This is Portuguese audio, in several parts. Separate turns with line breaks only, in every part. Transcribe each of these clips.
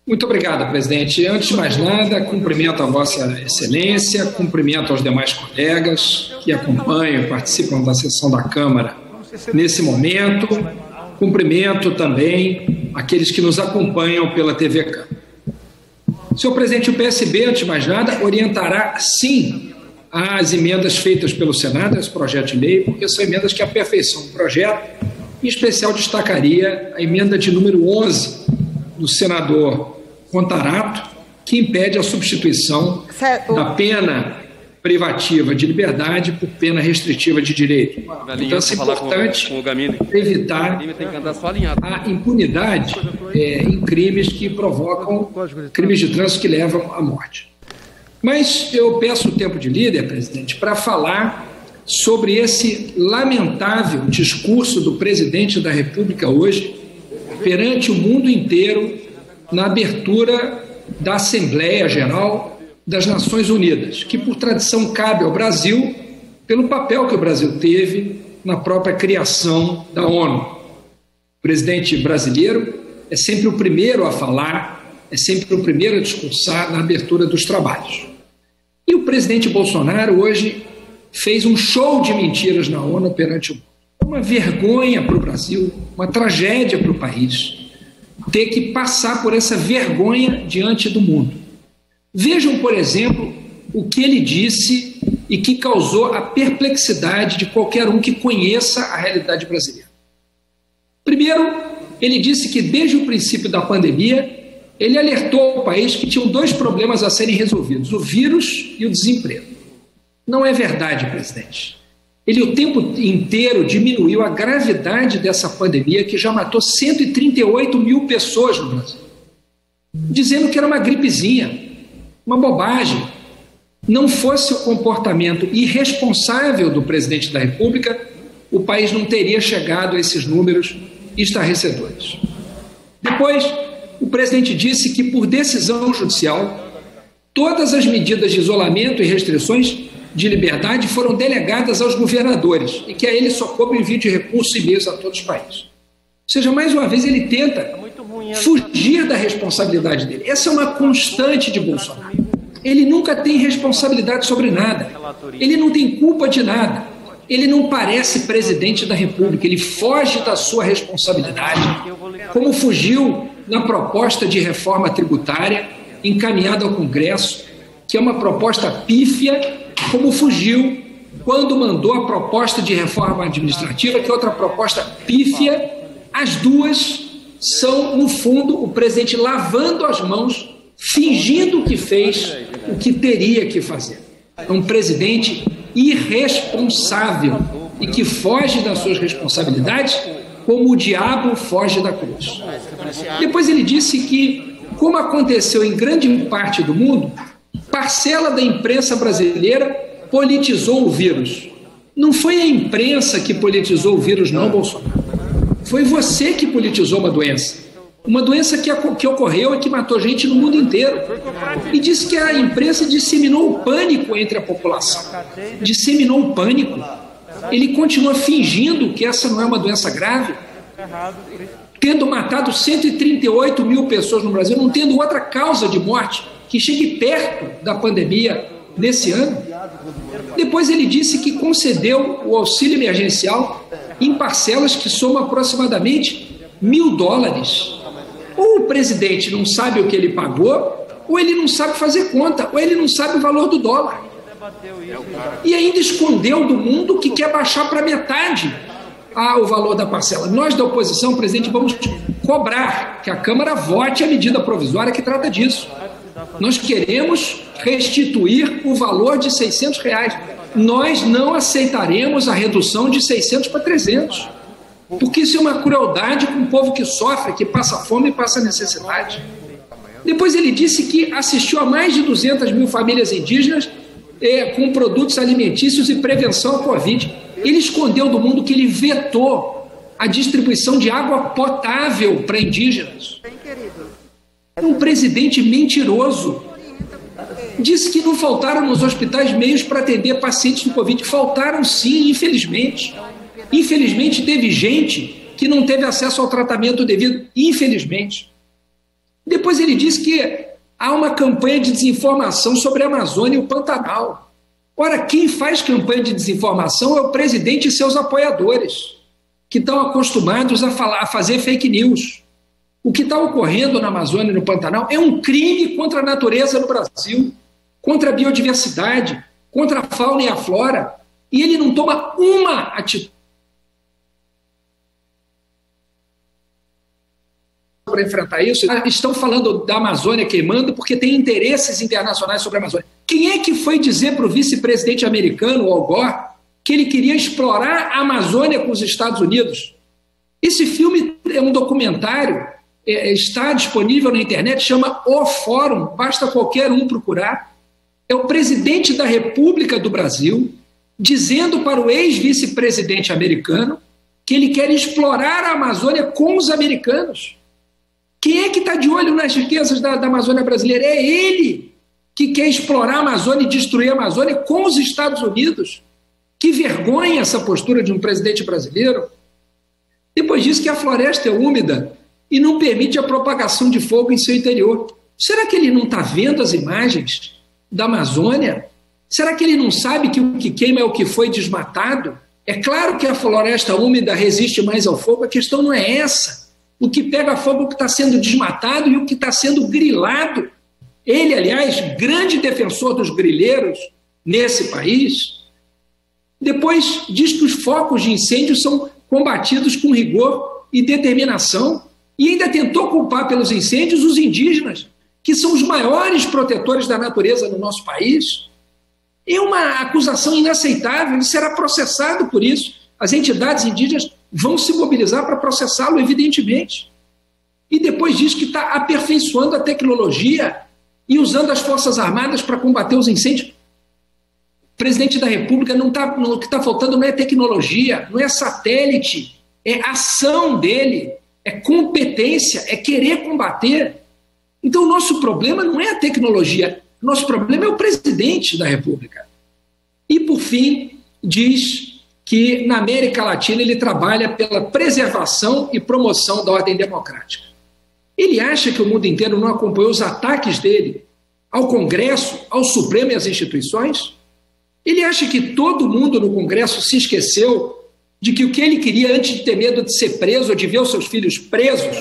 Muito obrigado, presidente. Antes de mais nada, cumprimento a Vossa Excelência, cumprimento aos demais colegas que acompanham e participam da sessão da Câmara nesse momento. Cumprimento também aqueles que nos acompanham pela TV Câmara. Senhor presidente, o PSB, antes de mais nada, orientará, sim, as emendas feitas pelo Senado, esse projeto de lei, porque são emendas que aperfeiçoam o projeto. Em especial, destacaria a emenda de número 11 do senador Contarato, que impede a substituição da pena privativa de liberdade por pena restritiva de direito. Então, é importante evitar a impunidade em crimes que provocam crimes de trânsito que levam à morte. Mas eu peço o tempo de líder, presidente, para falar sobre esse lamentável discurso do presidente da República hoje perante o mundo inteiro na abertura da Assembleia Geral das Nações Unidas, que por tradição cabe ao Brasil pelo papel que o Brasil teve na própria criação da ONU. O presidente brasileiro é sempre o primeiro a falar, é sempre o primeiro a discursar na abertura dos trabalhos. E o presidente Bolsonaro hoje fez um show de mentiras na ONU perante o mundo. Uma vergonha para o Brasil, uma tragédia para o país, ter que passar por essa vergonha diante do mundo. Vejam, por exemplo, o que ele disse e que causou a perplexidade de qualquer um que conheça a realidade brasileira. Primeiro, ele disse que desde o princípio da pandemia, ele alertou o país que tinham dois problemas a serem resolvidos, o vírus e o desemprego. Não é verdade, presidente. Ele o tempo inteiro diminuiu a gravidade dessa pandemia que já matou 138 mil pessoas no Brasil, dizendo que era uma gripezinha, uma bobagem. Não fosse o comportamento irresponsável do presidente da República, o país não teria chegado a esses números estarrecedores. Depois, o presidente disse que, por decisão judicial, todas as medidas de isolamento e restrições de liberdade foram delegadas aos governadores e que a ele só coube envio de recursos e meios a todos os países. Ou seja, mais uma vez ele tenta fugir da responsabilidade dele. Essa é uma constante de Bolsonaro. Ele nunca tem responsabilidade sobre nada. Ele não tem culpa de nada. Ele não parece presidente da República. Ele foge da sua responsabilidade, como fugiu na proposta de reforma tributária encaminhada ao Congresso, que é uma proposta pífia, como fugiu quando mandou a proposta de reforma administrativa, que é outra proposta pífia. As duas são, no fundo, o presidente lavando as mãos, fingindo que fez o que teria que fazer. É um presidente irresponsável e que foge das suas responsabilidades como o diabo foge da cruz. Depois ele disse que, como aconteceu em grande parte do mundo, parcela da imprensa brasileira politizou o vírus. Não foi a imprensa que politizou o vírus, não, Bolsonaro. Foi você que politizou uma doença que ocorreu e que matou gente no mundo inteiro. E disse que a imprensa disseminou o pânico entre a população. Disseminou o pânico. Ele continua fingindo que essa não é uma doença grave, tendo matado 138 mil pessoas no Brasil, não tendo outra causa de morte que chegue perto da pandemia nesse ano. Depois ele disse que concedeu o auxílio emergencial em parcelas que somam aproximadamente $1.000. Ou o presidente não sabe o que ele pagou, ou ele não sabe fazer conta, ou ele não sabe o valor do dólar. E ainda escondeu do mundo que quer baixar para metade o valor da parcela. Nós da oposição, presidente, vamos cobrar que a Câmara vote a medida provisória que trata disso. Nós queremos restituir o valor de R$600. Nós não aceitaremos a redução de 600 para 300, porque isso é uma crueldade com o povo que sofre, que passa fome e passa necessidade. Depois ele disse que assistiu a mais de 200 mil famílias indígenas com produtos alimentícios e prevenção à Covid. Ele escondeu do mundo que ele vetou a distribuição de água potável para indígenas. É um presidente mentiroso. Disse que não faltaram nos hospitais meios para atender pacientes do Covid. Faltaram sim, infelizmente. Infelizmente teve gente que não teve acesso ao tratamento devido, infelizmente. Depois ele diz que há uma campanha de desinformação sobre a Amazônia e o Pantanal. Ora, quem faz campanha de desinformação é o presidente e seus apoiadores, que estão acostumados a fazer fake news. O que está ocorrendo na Amazônia e no Pantanal é um crime contra a natureza no Brasil, contra a biodiversidade, contra a fauna e a flora, e ele não toma uma atitude para enfrentar isso. Estão falando da Amazônia queimando porque tem interesses internacionais sobre a Amazônia. Quem é que foi dizer para o vice-presidente americano, Al Gore, que ele queria explorar a Amazônia com os Estados Unidos? Esse filme é um documentário, está disponível na internet, chama O Fórum, basta qualquer um procurar. É o presidente da República do Brasil dizendo para o ex-vice-presidente americano que ele quer explorar a Amazônia com os americanos. Quem é que está de olho nas riquezas da Amazônia brasileira? É ele que quer explorar a Amazônia e destruir a Amazônia com os Estados Unidos. Que vergonha essa postura de um presidente brasileiro. Depois diz que a floresta é úmida e não permite a propagação de fogo em seu interior. Será que ele não está vendo as imagens da Amazônia? Será que ele não sabe que o que queima é o que foi desmatado? É claro que a floresta úmida resiste mais ao fogo, a questão não é essa. O que pega fogo é o que está sendo desmatado e o que está sendo grilado. Ele, aliás, grande defensor dos grileiros nesse país, depois diz que os focos de incêndio são combatidos com rigor e determinação e ainda tentou culpar pelos incêndios os indígenas, que são os maiores protetores da natureza no nosso país. É uma acusação inaceitável, ele será processado por isso. As entidades indígenas vão se mobilizar para processá-lo, evidentemente. E depois diz que está aperfeiçoando a tecnologia e usando as Forças Armadas para combater os incêndios. O presidente da República o que está faltando não é tecnologia, não é satélite, é ação dele, é competência, é querer combater. Então o nosso problema não é a tecnologia, o nosso problema é o presidente da República. E, por fim, diz que na América Latina ele trabalha pela preservação e promoção da ordem democrática. Ele acha que o mundo inteiro não acompanhou os ataques dele ao Congresso, ao Supremo e às instituições? Ele acha que todo mundo no Congresso se esqueceu de que o que ele queria antes de ter medo de ser preso ou de ver os seus filhos presos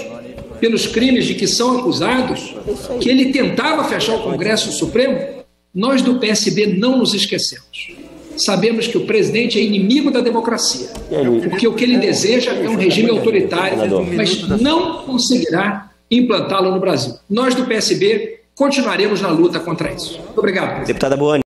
pelos crimes de que são acusados, que ele tentava fechar o Congresso e o Supremo? Nós do PSB não nos esquecemos. Sabemos que o presidente é inimigo da democracia, porque o que ele deseja é um regime autoritário, mas não conseguirá implantá-lo no Brasil. Nós do PSB continuaremos na luta contra isso. Muito obrigado.
Deputada Boane.